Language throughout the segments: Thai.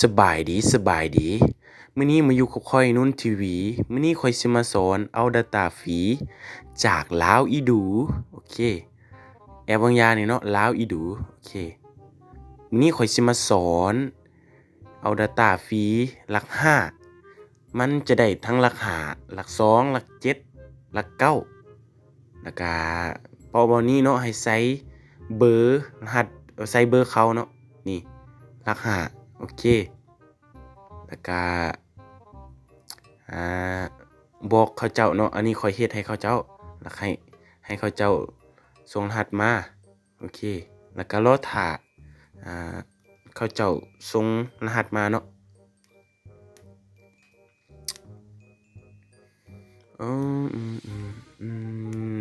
สบายดีมื้อนี้มาอยู่กับข้อยนุ่นทีวีมื้อนี้ข้อยสิมาสอนเอา data ฟรีจากลาวอีดูโอเคแอปบางอย่างนี่เนาะลาวอีดูโอเคมื้อนี้ข้อยสิมาสอนเอา data ฟรีหลัก5มันจะได้ทั้งหลัก5หลัก2หลัก7หลัก9แล้วก็พอบ่นี้เนาะให้ใส่เบอร์รหัสใส่เบอร์เขาเนาะนี่หลัก5โอเคแล้วก็บอกเขาเจ้าเนาะอันนี้ข้อยเฮ็ดให้เขาเจ้าแล้วให้เขาเจ้าส่งรหัสมาโอเคแล้วก็รอท่าเขาเจ้าส่งรหัสมาเนาะอ๋อ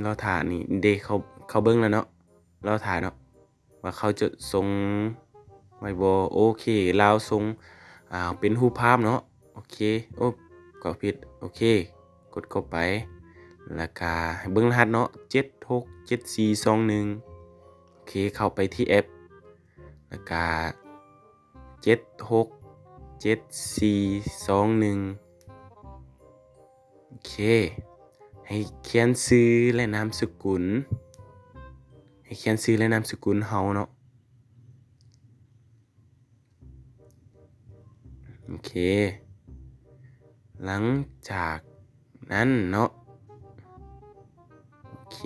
รอท่านี่เดะเขาเบิ่งแล้วเนาะรอท่าเนาะว่าเขาจะส่งไว้บ่โอเคลาวส่งเป็นรูปภาพเนาะโอเคโอ้ก็ผิดโอเคกดเข้าไปแล้วก็ให้เบิ่งรหัสเนาะ767421โอเคเข้าไปที่แอปแล้วก็767421โอเคให้เขียนชื่อและนามสกุลให้เขียนชื่อและนามสกุลเฮาเนาะโอเคหลังจากนั้นเนาะโอเค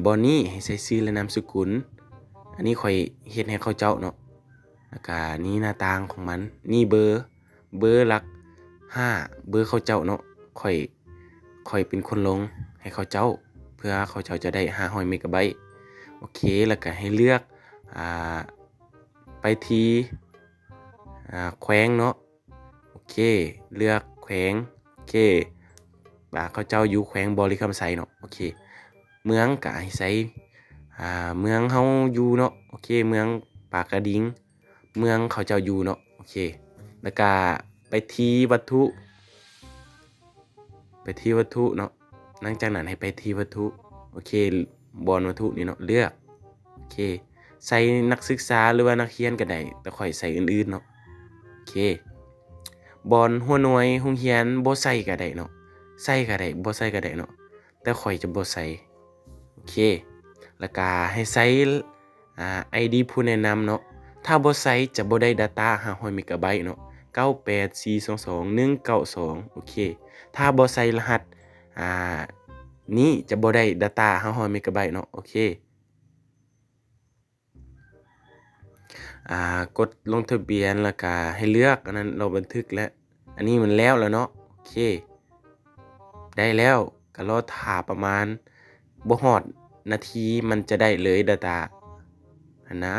บ่นี้ให้ใส่ชื่อและนามสกุลอันนี้ข้อยเฮ็ดให้เขาเจ้าเนาะแล้วก็นี่หน้าต่างของมันนี่เบอร์หลัก5เบอร์เขาเจ้าเนาะข้อยเป็นคนลงให้เขาเจ้าเพื่อเขาเจ้าจะได้500เมกะไบต์โอเคแล้วก็ให้เลือกไปที่แขวงเนาะโอเคเลือกแขวงโอเคเขาเจ้าอยู่แขวงบริคำไสเนาะโอเคเมืองก็ให้ใส่เมืองเฮาอยู่เนาะโอเคเมืองปากกระดิ่งเมืองเขาเจ้าอยู่เนาะโอเคแล้วก็ไปที่วัตถุเนาะหลังจากนั้นให้ไปที่วัตถุโอเคบอนวัตถุนี่เนาะเลือกโอเคใส่นักศึกษาหรือว่านักเรียนก็ได้แต่ค่อยใส่อื่นๆเนาะโอเคบอนหัวหน่วยโรงเรียนบ่ใส่ก็ได้เนาะใส่ก็ได้บ่ใส่ก็ได้เนาะแต่ข้อยจะบ่ใส่โอเคแล้วก็ให้ใส่ID ผู้แนะนำเนาะถ้าบ่ใส่จะบ่ได้ data 500เมกะไบต์เนาะ98422192โอเคถ้าบ่ใส่รหัสนี้จะบ่ได้ data 500เมกะไบต์เนาะโอเคกดลงทะเบียนแล้วก็ให้เลือกอันนั้นเราบันทึกแล้วอันนี้มันแล้วเนาะโอเคได้แล้วก็รอท่าประมาณบ่ฮอดนาทีมันจะได้เลย data หั้นนะ